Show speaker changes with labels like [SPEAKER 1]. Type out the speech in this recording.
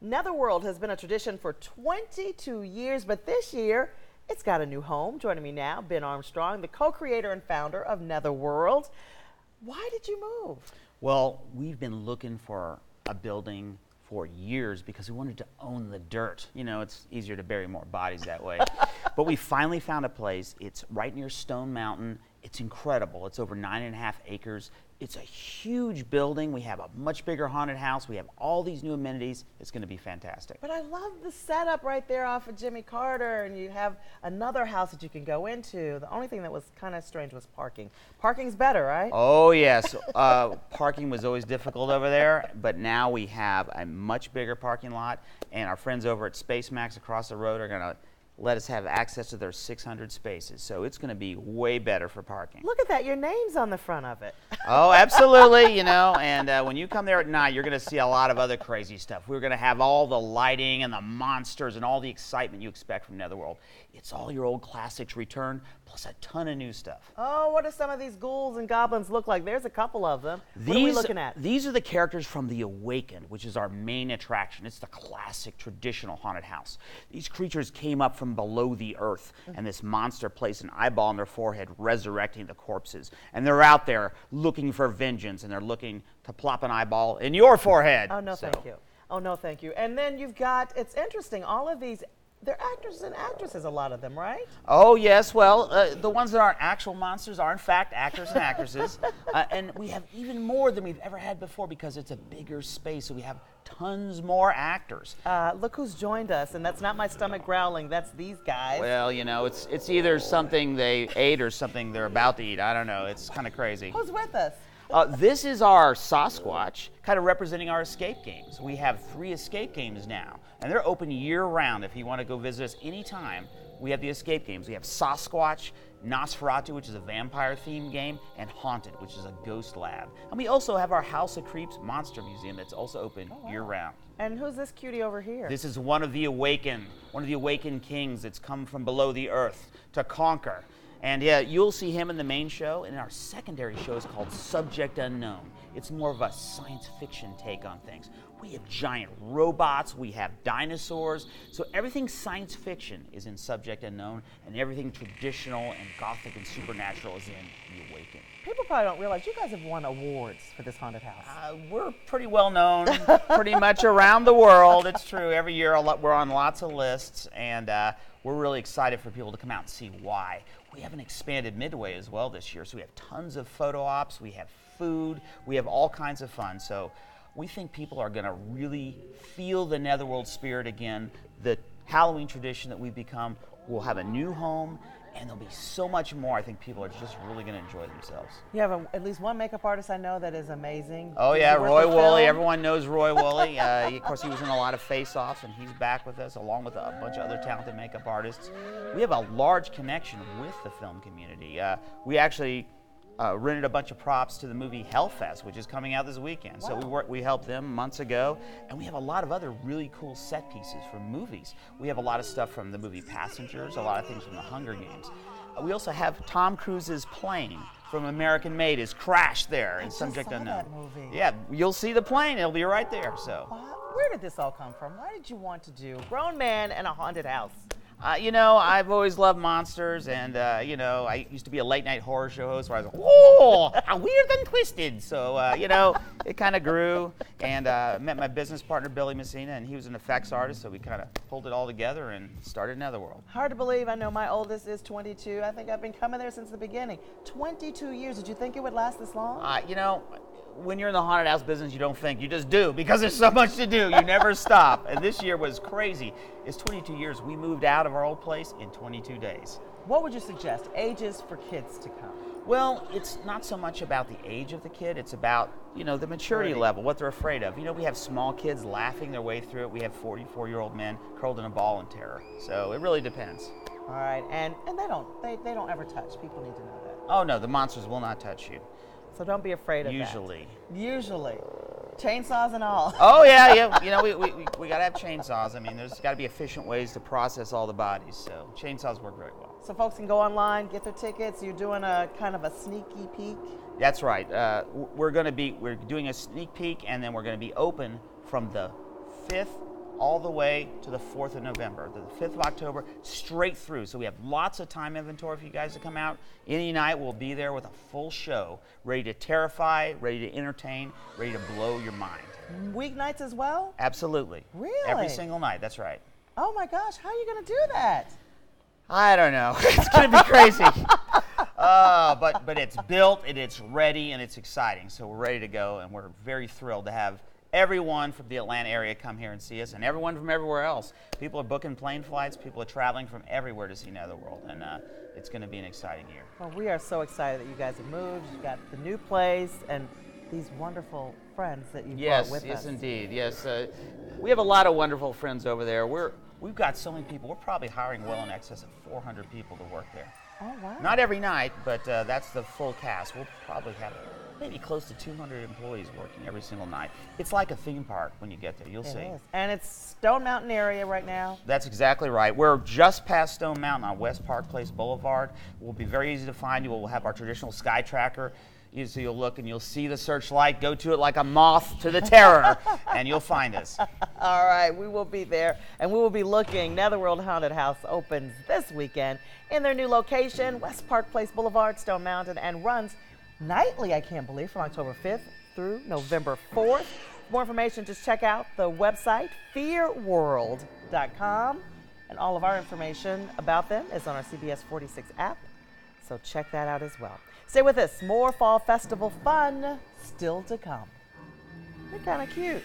[SPEAKER 1] Netherworld has been a tradition for 22 years, but this year it's got a new home. Joining me now, Ben Armstrong, the co-creator and founder of Netherworld. Why did you move?
[SPEAKER 2] Well, we've been looking for a building for years because we wanted to own the dirt. You know, it's easier to bury more bodies that way. But we finally found a place. It's right near Stone Mountain. It's incredible. It's over 9.5 acres. It's a huge building. We have a much bigger haunted house. We have all these new amenities. It's going to be fantastic.
[SPEAKER 1] But I love the setup right there off of Jimmy Carter, and you have another house that you can go into. The only thing that was kind of strange was parking. Parking's better, right?
[SPEAKER 2] Oh, yes. Parking was always difficult over there, but now we have a much bigger parking lot, and our friends over at Space Max across the road are going to let us have access to their 600 spaces. So it's going to be way better for parking.
[SPEAKER 1] Look at that. Your name's on the front of it.
[SPEAKER 2] Oh, absolutely, you know, and when you come there at night, you're going to see a lot of other crazy stuff. We're going to have all the lighting and the monsters and all the excitement you expect from Netherworld. It's all your old classics returned, plus a ton of new stuff.
[SPEAKER 1] Oh, what do some of these ghouls and goblins look like? There's a couple of them. What are we looking at?
[SPEAKER 2] These are the characters from The Awakened, which is our main attraction. It's the classic, traditional haunted house. These creatures came up from below the earth, and this monster placed an eyeball on their forehead, resurrecting the corpses. And they're out there looking for vengeance, and they're looking to plop an eyeball in your forehead.
[SPEAKER 1] Oh, no, thank you. Oh, no, thank you. And then you've got, it's interesting, all of these, they're actors and actresses, a lot of them, right?
[SPEAKER 2] Oh, yes. Well, the ones that aren't actual monsters are, in fact, actors and actresses. And we have even more than we've ever had before because it's a bigger space, so we have tons more actors.
[SPEAKER 1] Look who's joined us, and that's not my stomach growling. That's these guys.
[SPEAKER 2] Well, you know, it's either something they ate or something they're about to eat. I don't know. It's kind of crazy.
[SPEAKER 1] Who's with us?
[SPEAKER 2] This is our Sasquatch, kind of representing our escape games. We have 3 escape games now, and they're open year-round. If you want to go visit us anytime, we have the escape games. We have Sasquatch, Nosferatu, which is a vampire-themed game, and Haunted, which is a ghost lab. And we also have our House of Creeps Monster Museum that's also open year-round.
[SPEAKER 1] And who's this cutie over here?
[SPEAKER 2] This is one of the Awakened kings that's come from below the earth to conquer. And yeah, you'll see him in the main show, and our secondary show is called Subject Unknown. It's more of a science fiction take on things. We have giant robots, we have dinosaurs, so everything science fiction is in Subject Unknown, and everything traditional and gothic and supernatural is in The Awakened.
[SPEAKER 1] People probably don't realize you guys have won awards for this haunted house.
[SPEAKER 2] We're pretty well known, pretty much around the world. It's true. Every year we're on lots of lists, and we're really excited for people to come out and see why. We have an expanded midway as well this year, so we have tons of photo ops, we have food, we have all kinds of fun. So we think people are going to really feel the Netherworld spirit again. The Halloween tradition that we've become will have a new home, and there'll be so much more. I think people are just really going to enjoy themselves.
[SPEAKER 1] You have at least one makeup artist I know that is amazing.
[SPEAKER 2] Oh, yeah, Roy Woolley. Everyone knows Roy Woolley. Of course, he was in a lot of face-offs, and he's back with us, along with a bunch of other talented makeup artists. We have a large connection with the film community. We actually rented a bunch of props to the movie Hellfest, which is coming out this weekend.
[SPEAKER 1] Wow.
[SPEAKER 2] So we helped them months ago, and we have a lot of other really cool set pieces from movies. We have a lot of stuff from the movie Passengers, a lot of things from the Hunger Games. We also have Tom Cruise's plane from American Made is crashed there in Subject Unknown.
[SPEAKER 1] That movie.
[SPEAKER 2] Yeah, you'll see the plane. It'll be right there. So.
[SPEAKER 1] Where did this all come from? Why did you want to do grown man and a haunted house?
[SPEAKER 2] You know, I've always loved monsters, and, you know, I used to be a late-night horror show host where I was like, whoa, how weird and twisted. So, you know, it kind of grew, and met my business partner, Billy Messina, and he was an effects artist, so we kind of pulled it all together and started Netherworld.
[SPEAKER 1] Hard to believe. I know my oldest is 22. I think I've been coming there since the beginning. 22 years. Did you think it would last this long?
[SPEAKER 2] You know, when you're in the haunted house business, you don't think, you just do, because there's so much to do. You never stop. And this year was crazy. It's 22 years. We moved out of our old place in 22 days.
[SPEAKER 1] What would you suggest? Ages for kids to come?
[SPEAKER 2] Well, it's not so much about the age of the kid. It's about, you know, the maturity level, what they're afraid of. You know, we have small kids laughing their way through it. We have 44-year-old men curled in a ball in terror. So it really depends.
[SPEAKER 1] All right. And they don't ever touch. People need to know that.
[SPEAKER 2] Oh, no, the monsters will not touch you.
[SPEAKER 1] So don't be afraid of
[SPEAKER 2] Usually.
[SPEAKER 1] that. Usually. Chainsaws and all.
[SPEAKER 2] Oh, yeah, yeah. You know, we got to have chainsaws. I mean, there's got to be efficient ways to process all the bodies. So chainsaws work very well.
[SPEAKER 1] So folks can go online, get their tickets. You're doing a kind of a sneaky peek.
[SPEAKER 2] That's right. We're doing a sneak peek, and then we're going to be open from the 5th all the way to the 4th of November, the 5th of October, straight through. So we have lots of time inventory for you guys to come out. Any night we'll be there with a full show, ready to terrify, ready to entertain, ready to blow your mind.
[SPEAKER 1] Weeknights as well?
[SPEAKER 2] Absolutely.
[SPEAKER 1] Really?
[SPEAKER 2] Every single night, that's right.
[SPEAKER 1] Oh my gosh, how are you going to do that?
[SPEAKER 2] I don't know. It's going to be crazy. But it's built, and it's ready, and it's exciting. So we're ready to go, and we're very thrilled to have everyone from the Atlanta area come here and see us, and everyone from everywhere else. People are booking plane flights. People are traveling from everywhere to see Netherworld, and it's going to be an exciting year.
[SPEAKER 1] Well, we are so excited that you guys have moved. You've got the new place and these wonderful friends that you brought with us.
[SPEAKER 2] Yes, indeed. Yes, we have a lot of wonderful friends over there. We've got so many people. We're probably hiring well in excess of 400 people to work there.
[SPEAKER 1] Oh, wow.
[SPEAKER 2] Not every night, but that's the full cast. We'll probably have maybe close to 200 employees working every single night. It's like a theme park when you get there. You'll see.
[SPEAKER 1] It is. And it's Stone Mountain area right now.
[SPEAKER 2] That's exactly right. We're just past Stone Mountain on West Park Place Boulevard. We'll be very easy to find you. We'll have our traditional sky tracker. So you'll look and you'll see the searchlight. Go to it like a moth to the terror, and you'll find us.
[SPEAKER 1] All right, we will be there, and we will be looking. Netherworld Haunted House opens this weekend in their new location, West Park Place Boulevard, Stone Mountain, and runs nightly, I can't believe, from October 5th through November 4th. For more information, just check out the website, fearworld.com, and all of our information about them is on our CBS 46 app, so check that out as well. Stay with us. More Fall Festival fun still to come. They're kind of cute.